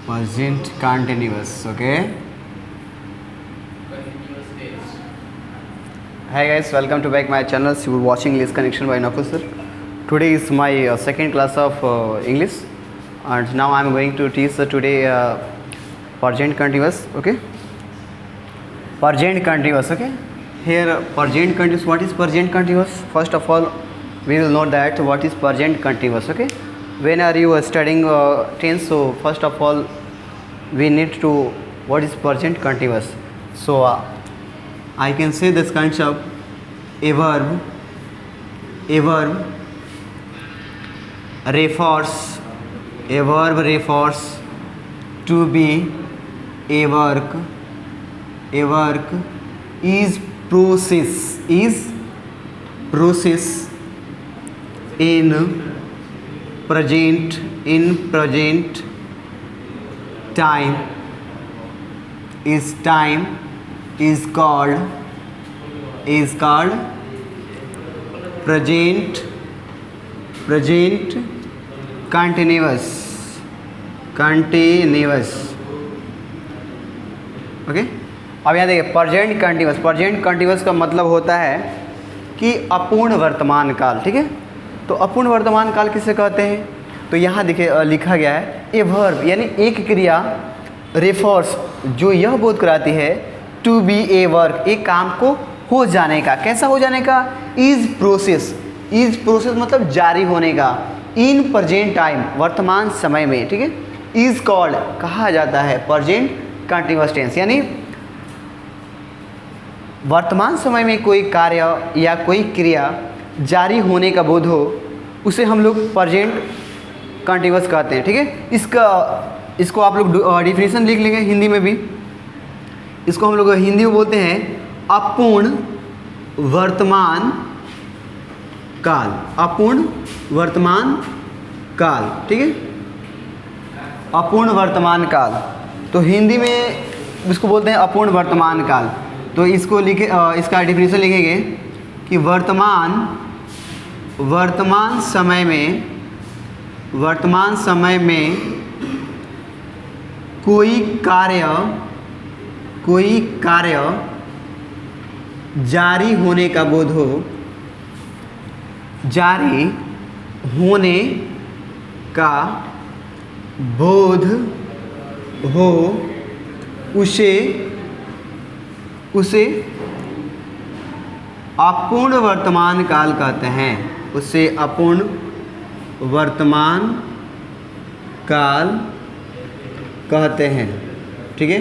Present continuous. Okay. Hi guys, welcome to back my channel. You are watching English Connection by Nakul sir. Today is my second class of English, and now I am going to teach today present continuous. Okay. Present continuous. Okay. Here present continuous. What is present continuous? First of all, we will know that what is present continuous. Okay. When are you studying tense? So first of all, we need to what is present continuous. So I can say this concept: a verb refers to be a work is process in present time is called present continuous. Okay अब यहाँ देखिए present continuous का मतलब होता है कि अपूर्ण वर्तमान काल। ठीक है, तो अपूर्ण वर्तमान काल किसे कहते हैं? तो यहाँ देखिए लिखा गया है ए वर्ब यानी एक क्रिया रेफर्स जो यह बोध कराती है टू बी ए वर्क एक काम को हो जाने का। कैसा हो जाने का? इज प्रोसेस मतलब जारी होने का। इन प्रेजेंट टाइम वर्तमान समय में। ठीक है, इज कॉल्ड कहा जाता है प्रेजेंट कंटिन्यूअस टेंस यानी वर्तमान समय में कोई कार्य या कोई क्रिया जारी होने का बोध हो उसे हम लोग प्रेजेंट कंटिन्यूअस कहते हैं। ठीक है, इसको आप लोग डिफिनेशन लिख लेंगे हिंदी में भी। इसको हम लोग हिंदी में बोलते हैं अपूर्ण वर्तमान काल। ठीक है, अपूर्ण वर्तमान काल तो हिंदी में इसको बोलते हैं अपूर्ण वर्तमान काल। तो इसको लिखे इसका डिफिनेशन लिखेंगे कि वर्तमान समय में कोई कार्य जारी होने का बोध हो उसे अपूर्ण वर्तमान काल कहते हैं। उसे अपूर्ण वर्तमान काल कहते हैं। ठीक है,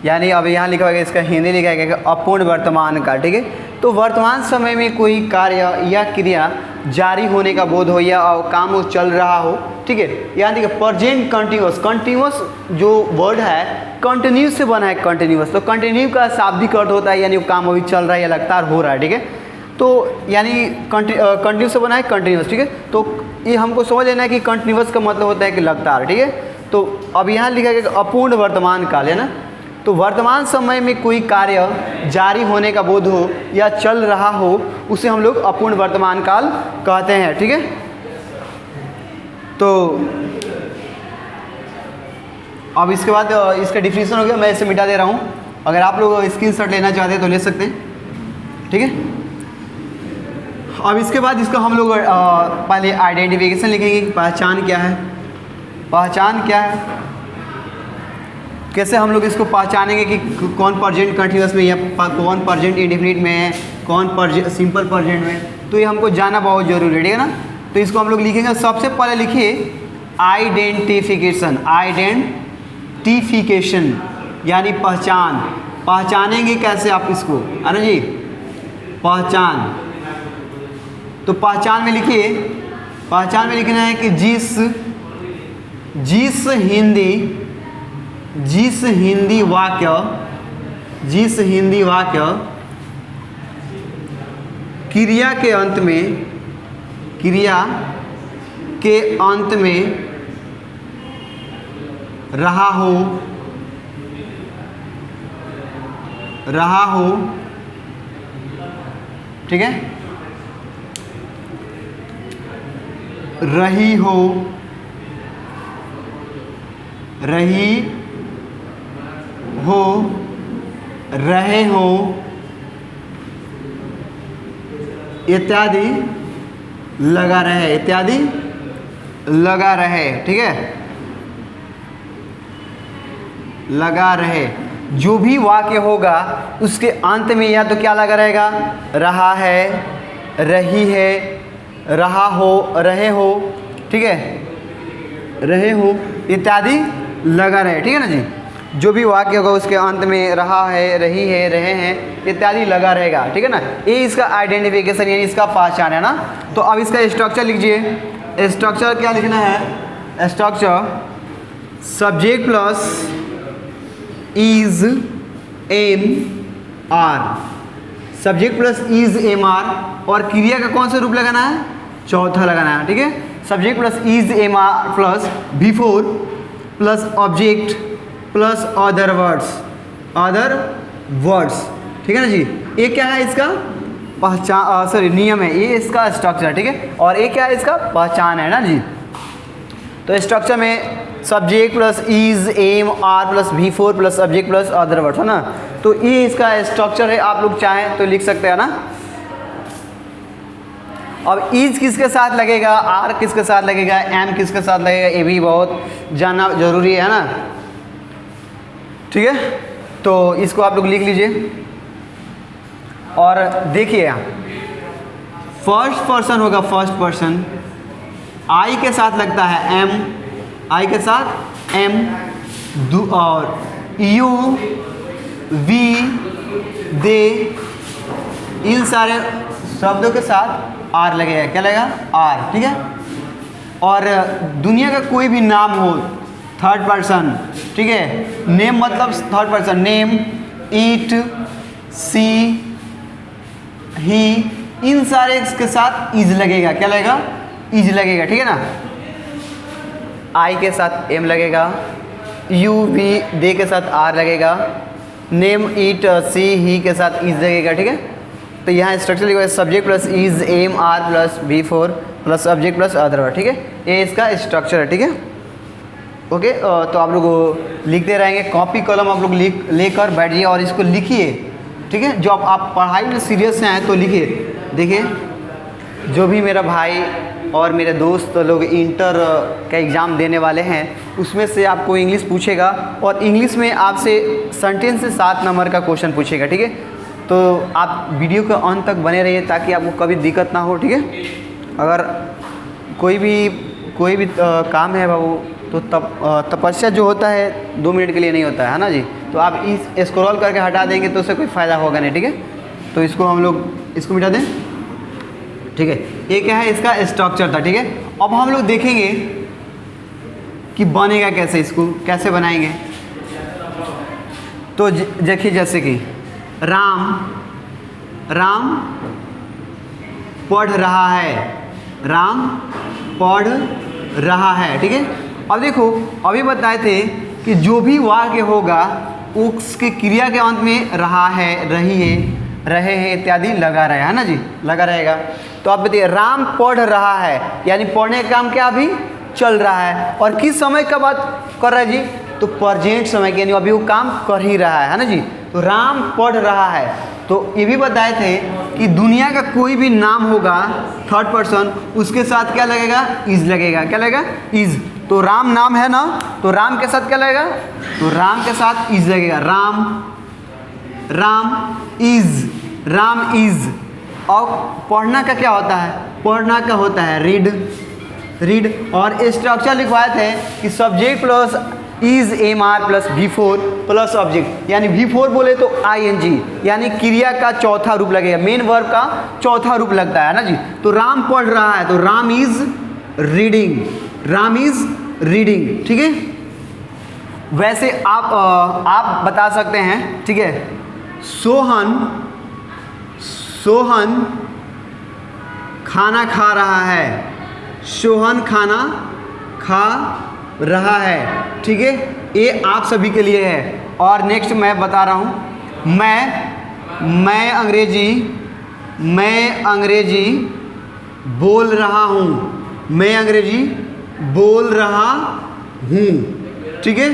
यानी अब यहाँ लिखा गया इसका हिंदी लिखा गया कि अपूर्ण वर्तमान काल। ठीक है, तो वर्तमान समय में कोई कार्य या क्रिया जारी होने का बोध हो या काम चल रहा हो। ठीक है, यहाँ देखिए प्रेजेंट कंटिन्यूअस जो वर्ड है कंटिन्यू से बना है कंटिन्यूअस। तो कंटिन्यू का शाब्दिक अर्थ होता है यानी काम अभी चल रहा है या लगातार हो रहा है। ठीक है, तो यानी कंटिन्यू से बना है कंटिन्यूअस। ठीक है, तो ये हमको समझ लेना है कि कंटिन्यूअस का मतलब होता है कि लगातार। ठीक है, तो अब यहाँ लिखा गया कि अपूर्ण वर्तमान काल है ना, तो वर्तमान समय में कोई कार्य जारी होने का बोध हो या चल रहा हो उसे हम लोग अपूर्ण वर्तमान काल कहते हैं। ठीक है, तो अब इसके बाद इसका डिफिनेशन हो गया, मैं इसे मिटा दे रहा हूँ। अगर आप लोग स्क्रीनशॉट लेना चाहते हैं तो ले सकते हैं। ठीक है, अब इसके बाद इसका हम लोग पहले आइडेंटिफिकेशन लिखेंगे कि पहचान क्या है, कैसे हम लोग इसको पहचानेंगे कि कौन प्रेजेंट कंटिन्यूअस में या कौन प्रेजेंट इंडेफिनिट में है, कौन सिंपल प्रेजेंट में। तो ये हमको जानना बहुत जरूरी है। ठीक है ना, तो इसको हम लोग लिखेंगे। सबसे पहले लिखिए आइडेंटिफिकेशन यानी पहचानेंगे कैसे आप इसको, है ना जी, पहचान। तो पहचान में लिखना है कि जिस हिंदी वाक्य क्रिया के अंत में रहा हो ठीक है, रही हो, रही हो, रहे हो इत्यादि लगा रहे, इत्यादि लगा रहे, ठीक है, लगा रहे। जो भी वाक्य होगा उसके अंत में या तो क्या लगा रहेगा, रहा है, रही है, रहा हो, रहे हो, ठीक है, रहे हो इत्यादि लगा रहे, ठीक है ना जी। जो भी वाक्य होगा उसके अंत में रहा है, रही है, रहे हैं इत्यादि लगा रहेगा, ठीक है ना। ये इसका आइडेंटिफिकेशन यानी इसका पहचान है ना। तो अब इसका स्ट्रक्चर लिखिए। स्ट्रक्चर क्या लिखना है, structure subject plus is am are, subject plus is am are, और क्रिया का कौन सा रूप लगाना है, चौथा लगाना है, ठीक है। Subject plus is am are plus before plus object plus other words, ठीक है ना जी। ये क्या है, इसका पहचान, सॉरी नियम है, ये इसका स्ट्रक्चर, ठीक है। और ये क्या है, इसका पहचान है ना जी। तो स्ट्रक्चर में subject plus is am are plus V four plus subject plus other words है ना। तो ये इसका स्ट्रक्चर है, आप लोग चाहें तो लिख सकते हैं ना। अब इज किसके साथ लगेगा, आर किसके साथ लगेगा, एम किसके साथ लगेगा, ये भी बहुत जानना जरूरी है ना, ठीक है। तो इसको आप लोग लिख लीजिए और देखिए फर्स्ट पर्सन होगा, फर्स्ट पर्सन आई के साथ लगता है एम, आई के साथ एम, और यू वी दे इन सारे शब्दों के साथ आर लगेगा, क्या लगेगा, आर, ठीक है। और दुनिया का कोई भी नाम हो थर्ड पर्सन, ठीक है, नेम मतलब थर्ड पर्सन, नेम, ईट, सी, ही, इन सारे के साथ इज लगेगा, क्या लगेगा, इज लगेगा, ठीक है ना। आई के साथ एम लगेगा, यू वी दे के साथ आर लगेगा, नेम, ईट, सी, ही के साथ इज लगेगा, ठीक है। तो यहाँ स्ट्रक्चर लिखा है subject plus is am are plus before plus subject plus other word, ठीक है। ये इसका स्ट्रक्चर है, ठीक है। ओके, तो आप लोग लिखते रहेंगे, कॉपी कलम आप लोग लेकर बैठ जाइए और इसको लिखिए, ठीक है। जो आप पढ़ाई में सीरियस हैं तो लिखिए। देखिए जो भी मेरा भाई और मेरे दोस्त लोग इंटर का एग्ज़ाम देने वाले हैं उसमें से आपको इंग्लिश पूछेगा और इंग्लिश में आपसे सेंटेंस से 7 नंबर का क्वेश्चन पूछेगा, ठीक है। तो आप वीडियो के अंत तक बने रहिए ताकि आपको कभी दिक्कत ना हो, ठीक है। अगर कोई भी काम है बाबू तो तपस्या जो होता है 2 मिनट के लिए नहीं होता है ना जी। तो आप इस स्क्रॉल करके हटा देंगे तो उससे कोई फ़ायदा होगा नहीं, ठीक है। तो इसको हम लोग इसको मिटा दें, ठीक है। ये क्या है, इसका स्ट्रक्चर था, ठीक है। अब हम लोग देखेंगे कि बनेगा कैसे, इसको कैसे बनाएंगे। तो देखिए जैसे कि राम पढ़ रहा है, राम पढ़ रहा है, ठीक है। अब देखो अभी बताए थे कि जो भी वाक्य होगा उसके क्रिया के अंत में रहा है, रही है, रहे हैं इत्यादि लगा रहे है ना जी, लगा रहेगा। तो आप बताइए राम पढ़ रहा है यानी पढ़ने का काम क्या अभी चल रहा है, और किस समय का बात कर रहा है जी, तो प्रेजेंट समय के, यानी अभी वो काम कर ही रहा है ना जी। तो राम पढ़ रहा है। तो ये भी बताए थे कि दुनिया का कोई भी नाम होगा थर्ड पर्सन उसके साथ क्या लगेगा, इज लगेगा, क्या लगेगा, इज। तो राम नाम है ना, तो राम के साथ क्या लगेगा, तो राम के साथ इज लगेगा, राम इज। और पढ़ना का क्या होता है, पढ़ना का होता है रीड। और स्ट्रक्चर लिखवाए थे कि subject plus is am are plus V four plus object, यानी वी फोर बोले तो ING, यानी क्रिया का चौथा रूप लगेगा, मेन वर्ब का चौथा रूप लगता है ना जी। तो राम पढ़ रहा है तो राम इज रीडिंग, ठीक है। वैसे आप बता सकते हैं, ठीक है, सोहन खाना खा रहा है, सोहन खाना खा रहा है, ठीक है। ये आप सभी के लिए है। और नेक्स्ट मैं बता रहा हूँ, मैं अंग्रेजी मैं अंग्रेजी बोल रहा हूँ, मैं अंग्रेजी बोल रहा हूँ, ठीक है,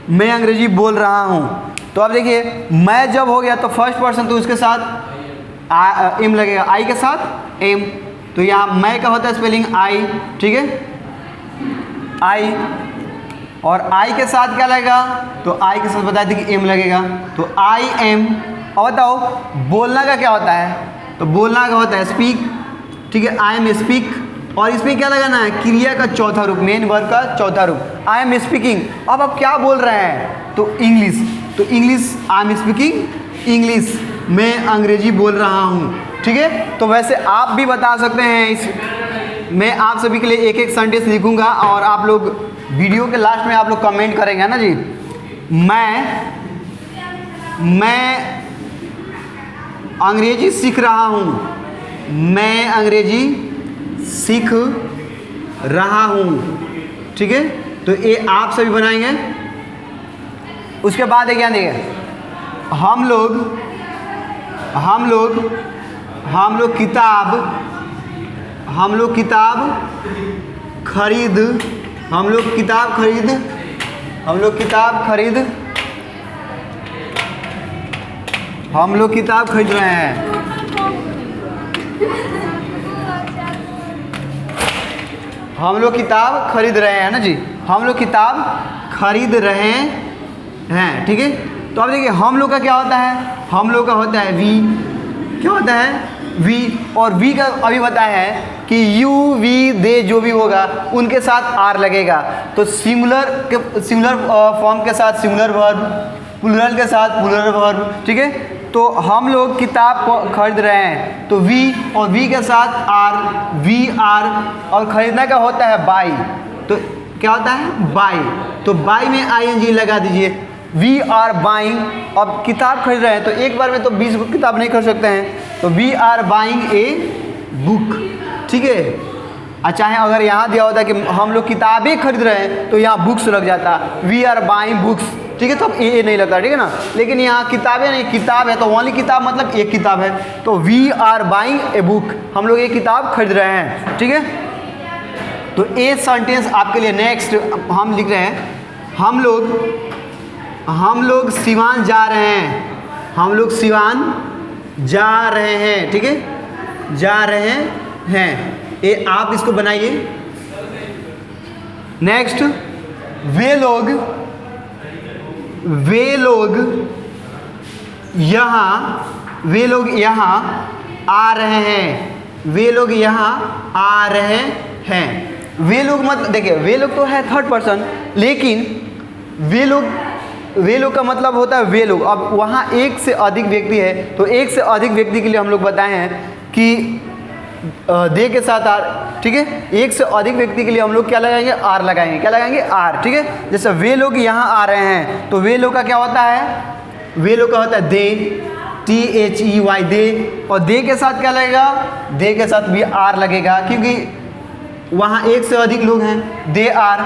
मैं अंग्रेजी बोल रहा हूँ। तो अब देखिए मैं जब हो गया तो फर्स्ट पर्सन, तो उसके साथ एम लगेगा, आई के साथ एम। तो यहाँ मैं का होता है स्पेलिंग आई, ठीक है, आई, और आई के साथ क्या लगेगा, तो आई के साथ बताए थे कि एम लगेगा, तो आई एम। और बताओ बोलना का क्या होता है, तो बोलना का होता है स्पीक, ठीक है, आई एम स्पीक। और इसमें क्या लगाना है, क्रिया का चौथा रूप, मेन वर्ब का चौथा रूप, आई एम स्पीकिंग। अब आप क्या बोल रहे हैं, तो इंग्लिश, तो English, I am speaking English, मैं अंग्रेजी बोल रहा हूँ, ठीक है। तो वैसे आप भी बता सकते हैं, इस मैं आप सभी के लिए एक एक सेंटेंस लिखूंगा और आप लोग वीडियो के लास्ट में आप लोग कमेंट करेंगे ना जी। मैं अंग्रेजी सीख रहा हूँ, मैं अंग्रेजी सीख रहा हूँ, ठीक है। तो ये आप सभी बनाएंगे। उसके बाद क्या देंगे, हम लोग किताब खरीद रहे हैं। हम लोग किताब खरीद रहे हैं ना जी, हम लोग किताब खरीद रहे हैं, ठीक है। तो अब देखिए हम लोग का क्या होता है, हम लोग का होता है वी, क्या होता है वी, और वी का अभी बताया है कि यू वी दे जो भी होगा उनके साथ आर लगेगा। तो सिंगुलर फॉर्म के साथ सिंगुलर वर्ब, प्लूरल के साथ प्लूरल वर्ब, ठीक है। तो हम लोग किताब खरीद रहे हैं, तो वी और वी के साथ आर, वी आर, और खरीदना का होता है बाई, तो क्या होता है बाई, तो बाई में आईएनजी लगा दीजिए, वी आर बाइंग। अब किताब खरीद रहे हैं तो एक बार में तो 20 किताब नहीं खरीद सकते हैं, तो we are buying a book, ठीक है। चाहे अगर यहाँ दिया होता है कि हम लोग किताबें खरीद रहे हैं तो यहाँ बुक्स लग जाता, वी आर बाइंग बुक्स, ठीक है, तो अब ए नहीं लगता, ठीक है ना। लेकिन यहाँ किताबें नहीं, किताब है तो ओनली किताब मतलब एक किताब है, तो we are buying a book, हम लोग एक किताब खरीद रहे हैं, ठीक है। तो ए सेंटेंस आपके लिए। नेक्स्ट हम लिख रहे हैं, हम लोग सिवान जा रहे हैं, हम लोग सिवान जा रहे हैं, ठीक है, जा रहे हैं, ये आप इसको बनाइए। नेक्स्ट वे लोग यहाँ आ रहे हैं, वे लोग यहाँ आ रहे हैं। वे लोग मतलब देखिए वे लोग तो है थर्ड पर्सन, लेकिन वे लोग का मतलब होता है वे लोग। अब वहाँ एक से अधिक व्यक्ति है, तो एक से अधिक व्यक्ति के लिए हम लोग बताए हैं कि दे के साथ आर, ठीक है। एक से अधिक व्यक्ति के लिए हम लोग क्या लगाएंगे, आर लगाएंगे, क्या लगाएंगे, आर, ठीक है। जैसे वे लोग यहाँ आ रहे हैं, तो वे लोग का क्या होता है, वे लोग का होता है दे, THEY दे, और दे के साथ क्या लगेगा, दे के साथ भी आर लगेगा, क्योंकि वहाँ एक से अधिक लोग हैं, दे आर।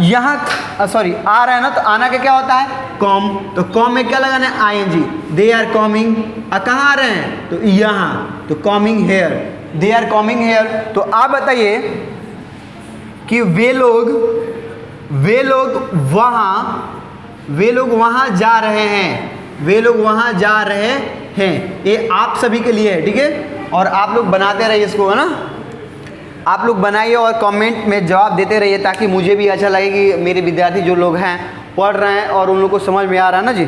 यहाँ सॉरी आ रहा है ना, तो आना का क्या होता है कॉम, तो कॉम में क्या लगाना है ING, दे आर कॉमिंग। कहाँ आ रहे हैं, तो यहाँ, तो coming here, they are coming here. तो आप बताइए कि वे लोग वहाँ जा रहे हैं, वे लोग वहाँ जा रहे हैं, ये आप सभी के लिए है, ठीक है। और आप लोग बनाते रहिए इसको, है ना, आप लोग बनाइए और कमेंट में जवाब देते रहिए, ताकि मुझे भी अच्छा लगे कि मेरे विद्यार्थी जो लोग हैं पढ़ रहे हैं और उन लोग को समझ में आ रहा है ना जी।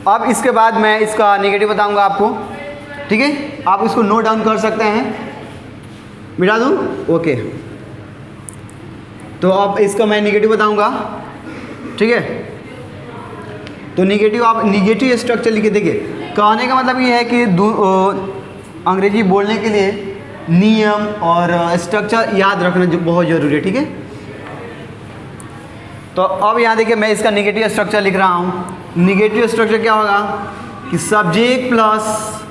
अब इसके बाद मैं इसका नेगेटिव बताऊंगा आपको, ठीक है, आप इसको नोट डाउन कर सकते हैं, मिटा दूँ, ओके। तो अब इसका मैं नेगेटिव बताऊंगा, ठीक है। तो नेगेटिव, आप नेगेटिव स्ट्रक्चर लिखे। देखिए कहने का मतलब ये है कि अंग्रेजी बोलने के लिए नियम और स्ट्रक्चर याद रखना जो बहुत ज़रूरी है, ठीक है। तो अब यहाँ देखिए मैं इसका नेगेटिव स्ट्रक्चर लिख रहा हूँ। नेगेटिव स्ट्रक्चर क्या होगा कि subject plus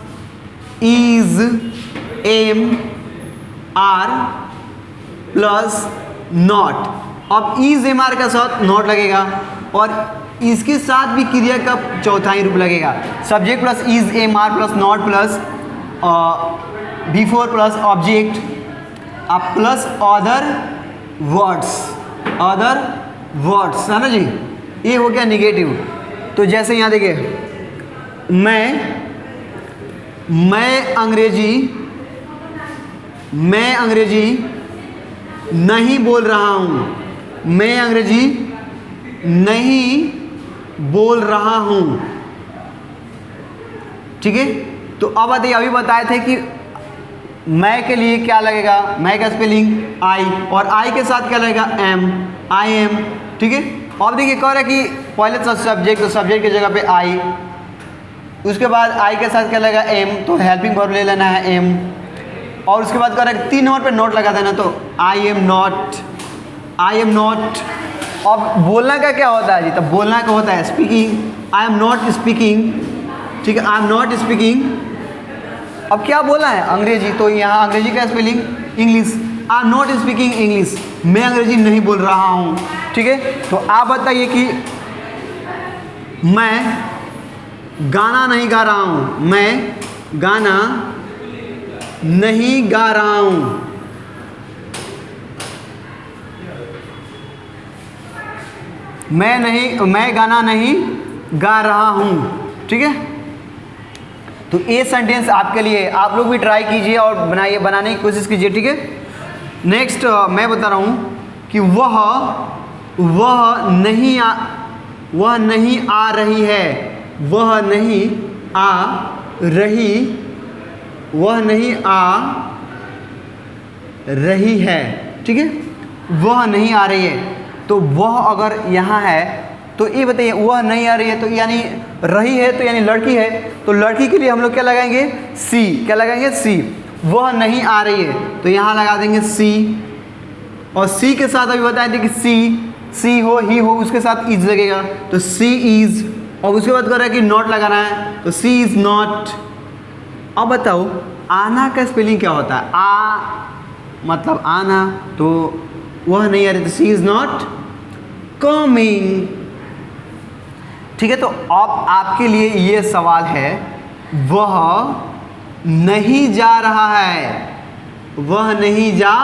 is, am, are plus not. अब इज एम आर का साथ नॉट लगेगा और इसके साथ भी क्रिया का चौथाई रूप लगेगा। Subject plus is am are plus not plus before plus object plus other words है ना जी, ये हो गया निगेटिव। तो जैसे यहाँ देखिए, मैं अंग्रेजी नहीं बोल रहा हूँ, मैं अंग्रेजी नहीं बोल रहा हूँ, ठीक है। तो अब बताइए, अभी बताए थे कि मैं के लिए क्या लगेगा, मैं का स्पेलिंग आई, और आई के साथ क्या लगेगा एम, आई एम, ठीक है। अब देखिए कह रहा है कि पहले तो सब्जेक्ट, तो सब्जेक्ट की जगह पे आई, उसके बाद आई के साथ क्या लगेगा एम, तो हेल्पिंग वर्ब ले लेना है एम, और उसके बाद कह रहा है 3 नंबर पे नोट लगा देना, तो आई एम नॉट। अब बोलना का क्या होता है जी, तब बोलना का होता है speaking, I am not speaking, ठीक है, आई एम नॉट स्पीकिंग। अब क्या बोला है अंग्रेजी, तो यहाँ अंग्रेजी का spelling English, I am not speaking English, मैं अंग्रेजी नहीं बोल रहा हूँ, ठीक है। तो आप बताइए कि मैं गाना नहीं गा रहा हूँ, मैं गाना नहीं गा रहा हूँ, मैं गाना नहीं गा रहा हूँ, ठीक है। तो ये सेंटेंस आपके लिए, आप लोग भी ट्राई कीजिए और बनाने की कोशिश कीजिए, ठीक है। नेक्स्ट मैं बता रहा हूँ कि वह नहीं आ रही है, वह नहीं आ रही है, ठीक है, वह नहीं आ रही है। तो वह अगर यहाँ है तो ये बताइए, वह नहीं आ रही है तो यानी रही है, तो यानी लड़की है, तो लड़की के लिए हम लोग क्या लगाएंगे सी, क्या लगाएंगे सी। वह नहीं आ रही है तो यहाँ लगा देंगे सी, और सी के साथ अभी बताए थे कि सी हो, ही हो, उसके साथ इज लगेगा, तो सी इज, और उसके बाद कर रहा है कि नॉट लगाना है, तो सी इज नॉट। अब बताओ आना का स्पेलिंग क्या होता है, आ मतलब आना, तो वह नहीं आ रही तो सी इज नॉट कमिंग, ठीक है। तो अब आपके लिए ये सवाल है, वह नहीं जा रहा है, वह नहीं जा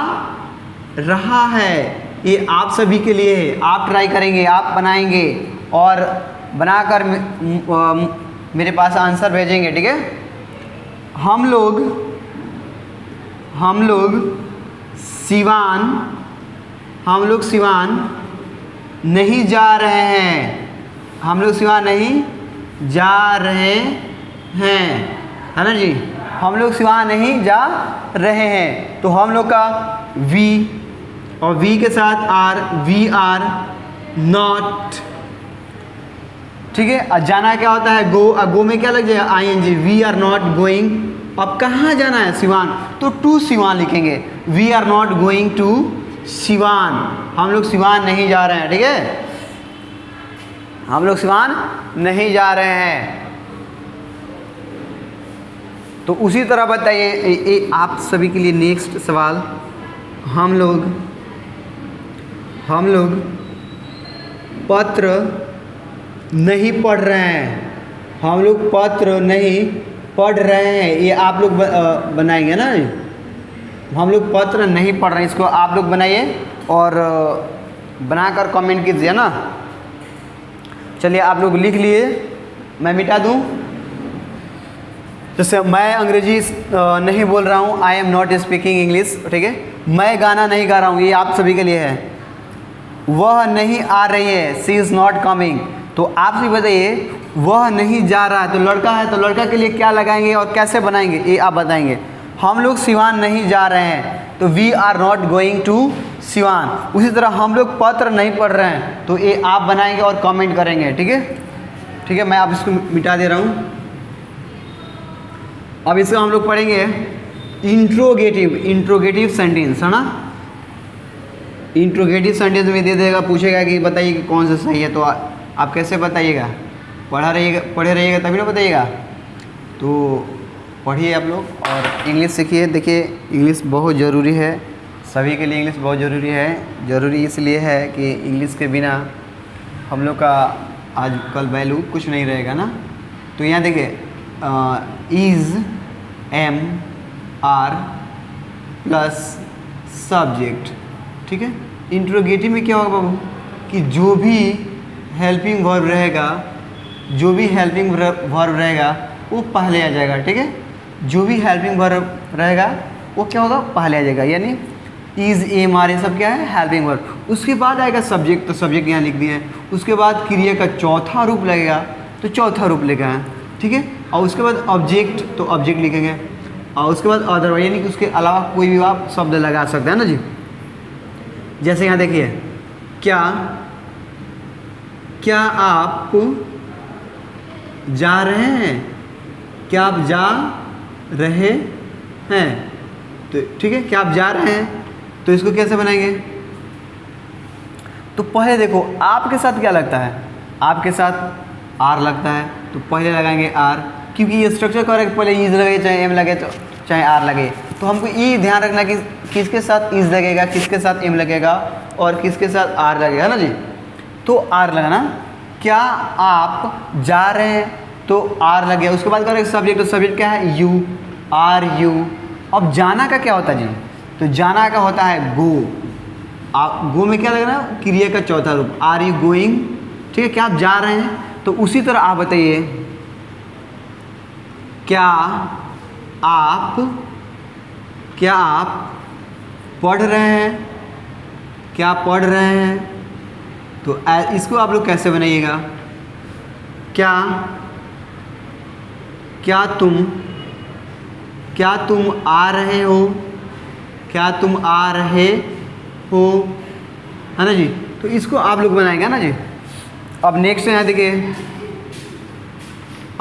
रहा है, ये आप सभी के लिए है, आप ट्राई करेंगे, आप बनाएंगे और बनाकर मेरे पास आंसर भेजेंगे, ठीक है। हम लोग सिवान नहीं जा रहे हैं, हम लोग सिवान नहीं जा रहे हैं, है ना जी, हम लोग सिवान नहीं जा रहे हैं। तो हम लोग का वी, और वी के साथ आर, वी आर नॉट, ठीक है। और जाना क्या होता है गो, गो में क्या लग जाएगा I N G, we are not going. अब कहाँ जाना है सिवान, तो टू सिवान लिखेंगे, we are not going to Siwan, हम लोग सिवान नहीं जा रहे हैं, ठीक है, हम लोग सिवान नहीं जा रहे हैं। तो उसी तरह बताइए आप सभी के लिए नेक्स्ट सवाल, हम लोग पत्र नहीं पढ़ रहे हैं, हम लोग पत्र नहीं पढ़ रहे हैं, ये आप लोग बनाएंगे ना, हम लोग पत्र नहीं पढ़ रहे हैं, इसको आप लोग बनाइए और बनाकर कमेंट कीजिए ना। चलिए आप लोग लिख लिए, मैं मिटा दूं। जैसे मैं अंग्रेजी नहीं बोल रहा हूँ, I am not speaking English, ठीक है। मैं गाना नहीं गा रहा हूँ, ये आप सभी के लिए है। वह नहीं आ रही है, सी इज़ नॉट कमिंग, तो आप भी बताइए वह नहीं जा रहा है, तो लड़का है, तो लड़का के लिए क्या लगाएंगे और कैसे बनाएंगे ये आप बताएंगे। हम लोग सिवान नहीं जा रहे हैं, तो we are not going to Siwan. उसी तरह हम लोग पत्र नहीं पढ़ रहे हैं, तो ये आप बनाएंगे और कमेंट करेंगे, ठीक है, ठीक है। मैं अब इसको मिटा दे रहा हूँ। अब इसको हम लोग पढ़ेंगे इंट्रोगेटिव सेंटेंस, है ना। इंट्रोगेटिव सेंटेंस में दे देगा, पूछेगा कि बताइए कि कौन सा सही है, तो आप कैसे बताइएगा, पढ़े रहिएगा तभी ना बताइएगा। तो पढ़िए आप लोग और इंग्लिश सीखिए। देखिए इंग्लिश बहुत ज़रूरी है, सभी के लिए इंग्लिश बहुत ज़रूरी है। ज़रूरी इसलिए है कि इंग्लिश के बिना हम लोग का आजकल वैल्यू कुछ नहीं रहेगा ना। तो यहाँ देखिए एम आर प्लस सब्जेक्ट, ठीक है। इंट्रोगेटिव में क्या होगा बाबू कि जो भी हेल्पिंग वर्ब रहेगा, जो भी हेल्पिंग वर्ब रहेगा वो पहले आ जाएगा, ठीक है। जो भी हेल्पिंग वर्ब रहेगा वो क्या होगा, पहले आ जाएगा, यानी इज एम आर ये सब क्या है, हेल्पिंग वर्ब। उसके बाद आएगा सब्जेक्ट, तो सब्जेक्ट यहाँ लिख दिए हैं। उसके बाद क्रिया का चौथा रूप लगेगा, तो चौथा रूप लिखा है, ठीक है। और उसके बाद ऑब्जेक्ट, तो ऑब्जेक्ट लिखेंगे। और उसके बाद अदरवाइज, यानी कि उसके अलावा कोई भी आप शब्द लगा सकते हैं ना जी। जैसे यहाँ देखिए, क्या आप जा रहे हैं, क्या आप जा रहे हैं, तो ठीक है, क्या आप जा रहे हैं, तो इसको कैसे बनाएंगे। तो पहले देखो आपके साथ क्या लगता है, आपके साथ आर लगता है, तो पहले लगाएंगे आर, क्योंकि ये स्ट्रक्चर करेक्ट, पहले इज लगे चाहे एम लगे तो चाहे आर लगे। तो हमको ये ध्यान रखना कि किसके साथ इज लगेगा, किसके साथ एम लगेगा और किसके साथ आर लगेगा ना जी। तो आर लगाना, क्या आप जा रहे हैं, तो आर लग गया। उसके बाद करेंगे सब्जेक्ट, तो सब्जेक्ट क्या है, यू, आर यू। अब जाना का क्या होता है जी, तो जाना का होता है गो। गो में क्या लगना, क्रिया का चौथा रूप, आर यू गोइंग, ठीक है। क्या आप जा रहे हैं, तो उसी तरह आप बताइए, क्या आप पढ़ रहे हैं, क्या आप पढ़ रहे हैं, तो इसको आप लोग कैसे बनाइएगा, क्या तुम आ रहे हो, क्या तुम आ रहे हो, है ना जी। तो इसको आप लोग बनाएंगे ना जी। अब नेक्स्ट यहाँ देखिए,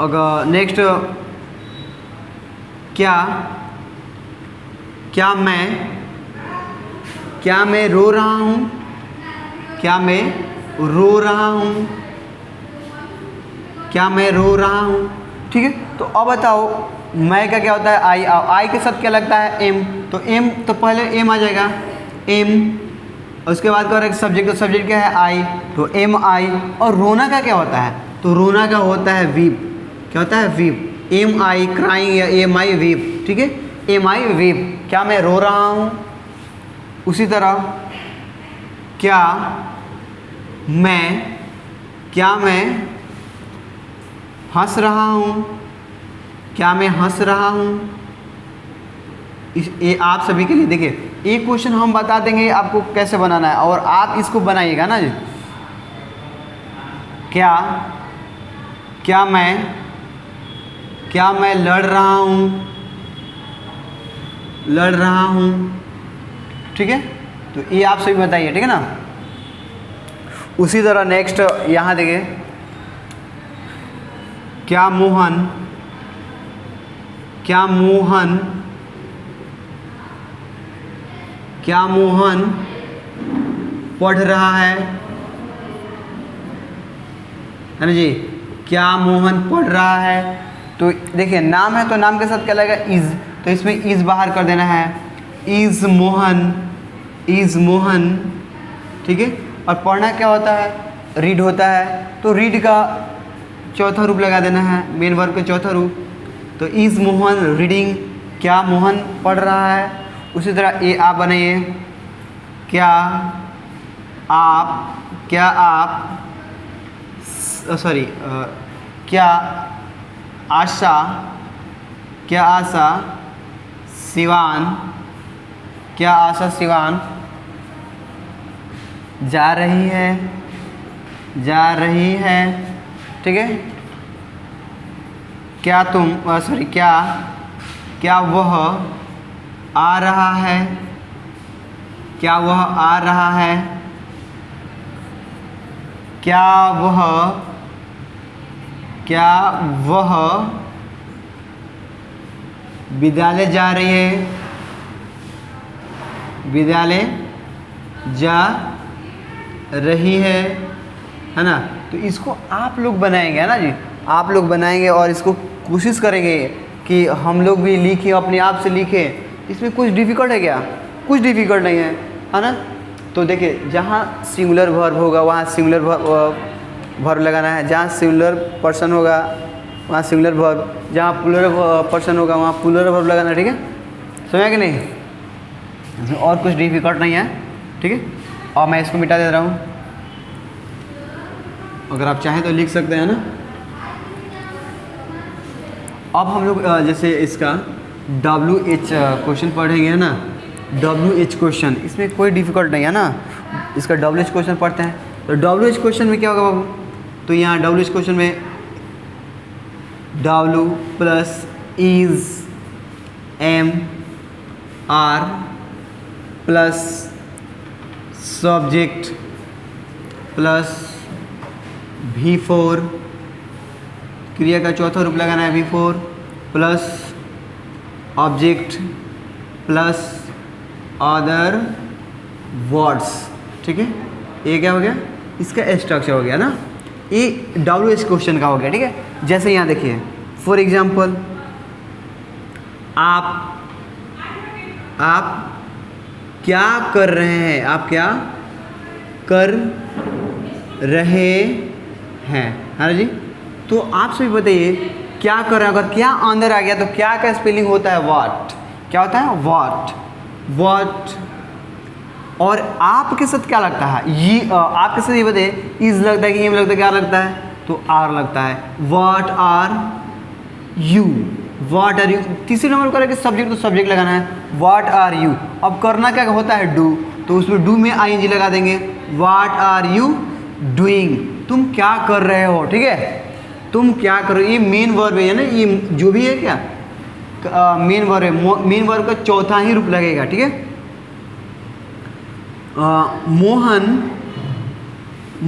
अगर नेक्स्ट क्या मैं रो रहा हूँ, क्या मैं रो रहा हूँ, क्या मैं रो रहा हूँ, ठीक है। तो अब बताओ मैं का क्या होता है, आई। आई के साथ क्या लगता है, एम, तो एम, तो पहले एम आ जाएगा, एम। उसके बाद क्या होगा सब्जेक्ट, तो सब्जेक्ट क्या है, आई, तो एम आई। और रोना का क्या होता है, तो रोना का होता है वीप, क्या होता है, वीप, एम आई क्राइंग या एम आई वीप, ठीक है, एम आई वीप। क्या मैं रो रहा हूँ। उसी तरह क्या मैं हंस रहा हूँ, क्या मैं हंस रहा हूँ। ये आप सभी के लिए देखिए, एक क्वेश्चन हम बता देंगे आपको कैसे बनाना है और आप इसको बनाइएगा ना जी। क्या मैं लड़ रहा हूँ, ठीक है। तो ये आप सभी बताइए, ठीक है ना। उसी तरह नेक्स्ट यहाँ देखिए, क्या मोहन पढ़ रहा है ना जी। क्या मोहन पढ़ रहा है, तो देखिए नाम है तो नाम के साथ क्या लगेगा, इज, तो इसमें इज बाहर कर देना है, इज मोहन, ठीक है। और पढ़ना क्या होता है, रीड होता है, तो रीड का चौथा रूप लगा देना है, मेन वर्ब का चौथा रूप, तो इज मोहन रीडिंग, क्या मोहन पढ़ रहा है। उसी तरह ये आप बनाइए, क्या आशा सिवान जा रही है, ठीक है। क्या वह आ रहा है, क्या वह विद्यालय जा रही है ना। तो इसको आप लोग बनाएंगे ना जी, आप लोग बनाएंगे और इसको कोशिश करेंगे कि हम लोग भी लिखें, अपने आप से लिखें। इसमें कुछ डिफ़िकल्ट है क्या, कुछ डिफ़िकल्ट नहीं है ना। तो देखिए जहाँ सिंगुलर वर्ब होगा वहाँ सिंगुलर वर्ब लगाना है, जहाँ सिंगुलर पर्सन होगा वहाँ सिंगुलर वर्ब, जहाँ प्लूरल पर्सन होगा वहाँ प्लूरल वर्ब लगाना, ठीक है, समझा कि नहीं? इसमें और कुछ डिफिकल्ट नहीं है, ठीक है। और मैं इसको मिटा दे रहा हूँ, अगर आप चाहें तो लिख सकते हैं ना। अब हम लोग जैसे इसका WH क्वेश्चन पढ़ेंगे ना, WH क्वेश्चन, इसमें कोई डिफिकल्ट नहीं है ना। इसका WH क्वेश्चन पढ़ते हैं, तो WH क्वेश्चन में क्या होगा बाबू? तो यहाँ WH क्वेश्चन में W plus is am are plus subject plus V4, क्रिया का चौथा रूप लगाना है V4 plus object plus other words, ठीक है। ये क्या हो गया? इसका स्ट्रक्चर हो गया ना, ये WH क्वेश्चन का हो गया, ठीक है। जैसे यहाँ देखिए, फॉर एग्जाम्पल आप क्या कर रहे हैं, आप क्या कर रहे हैं, है ना जी। तो आप सभी बताइए क्या कर रहे हैं, अगर क्या अंदर आ गया तो क्या का स्पेलिंग होता है? व्हाट। क्या होता है? व्हाट। और आप के साथ क्या लगता है? ये आपके साथ ये बताइए, इज लगता है कि एम लगता है, क्या लगता है? तो आर लगता है। What are you. तीसरे नंबर पर करेंगे सब्जेक्ट, तो सब्जेक्ट लगाना है, व्हाट आर यू। अब करना क्या होता है? डू, तो उसमें डू में ING लगा देंगे, व्हाट आर यू डूइंग, तुम क्या कर रहे हो, ठीक है, तुम क्या कर रहे हो। ये मेन वर्ब है ना, ये जो भी है क्या मेन वर्ब है, मेन वर्ब का चौथा ही रूप लगेगा, ठीक है।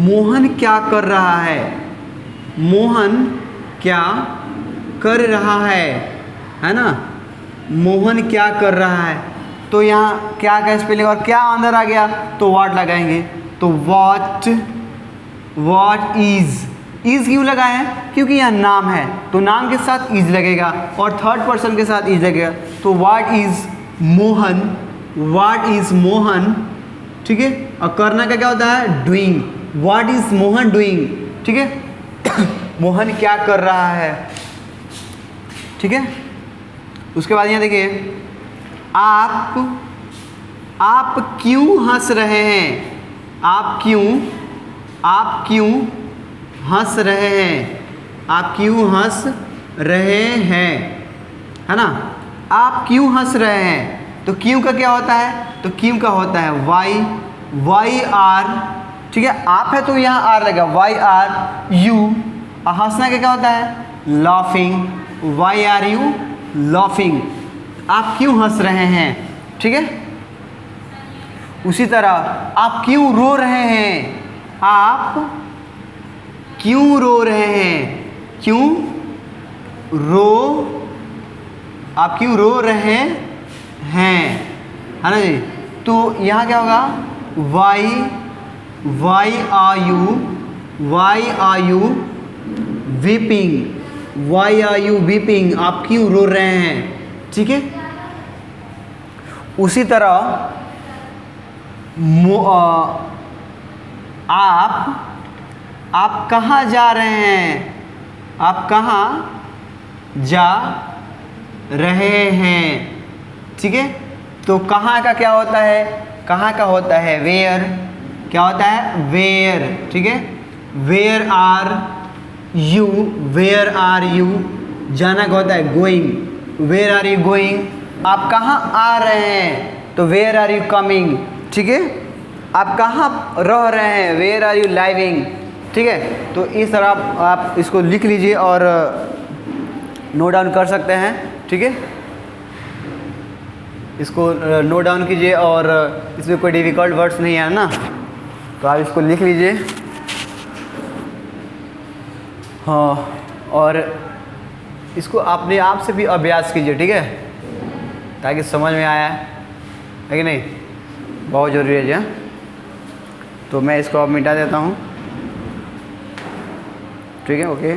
मोहन क्या कर रहा है, मोहन क्या कर रहा है ना, मोहन क्या कर रहा है। तो यहाँ क्या का स्पेलिंग और क्या अंदर आ गया तो व्हाट लगाएंगे, तो व्हाट इज क्यों लगाए हैं? क्योंकि यहाँ नाम है तो नाम के साथ इज लगेगा और थर्ड पर्सन के साथ इज लगेगा, तो व्हाट इज मोहन, ठीक है। और करना का क्या होता है? Doing, what is Mohan doing, ठीक है। मोहन क्या कर रहा है, ठीक है। उसके बाद यहाँ देखिए, आप क्यों हंस रहे हैं, आप क्यों हंस रहे हैं, आप क्यों हंस रहे हैं, है ना। आप क्यों हंस रहे हैं, तो क्यों का क्या होता है? तो क्यों का होता है वाई आर, ठीक है। आप है तो यहाँ आर लगेगा, वाई आर यू। और हंसना का क्या होता है? Laughing, why are you laughing, आप क्यों हंस रहे हैं, ठीक है। उसी तरह आप क्यों रो रहे हैं, आप क्यों रो रहे हैं, आप क्यों रो रहे हैं, है ना जी। तो यहाँ क्या होगा? Why are you weeping, why are you weeping, आप क्यों रो रहे हैं, ठीक है। उसी तरह आप कहाँ जा रहे हैं, आप कहाँ जा रहे हैं, ठीक है। तो कहाँ का क्या होता है? कहाँ का होता है? वेयर, क्या होता है? वेयर, ठीक है। वेयर आर यू, जाना का होता है going, where are you going. आप कहाँ आ रहे हैं, तो वेयर आर यू कमिंग, ठीक है। आप कहाँ रह रहे हैं, वेयर आर यू लाइविंग, ठीक है। तो इस तरह आप इसको लिख लीजिए और नोट डाउन कर सकते हैं, ठीक है। इसको नोट डाउन कीजिए और इसमें कोई डिफ़िकल्ट वर्ड्स नहीं है ना, तो आप इसको लिख लीजिए। हाँ, और इसको अपने आप से भी अभ्यास कीजिए, ठीक है, ताकि समझ में आया है कि नहीं, बहुत ज़रूरी है जी। तो मैं इसको अब मिटा देता हूँ, ठीक है, ओके।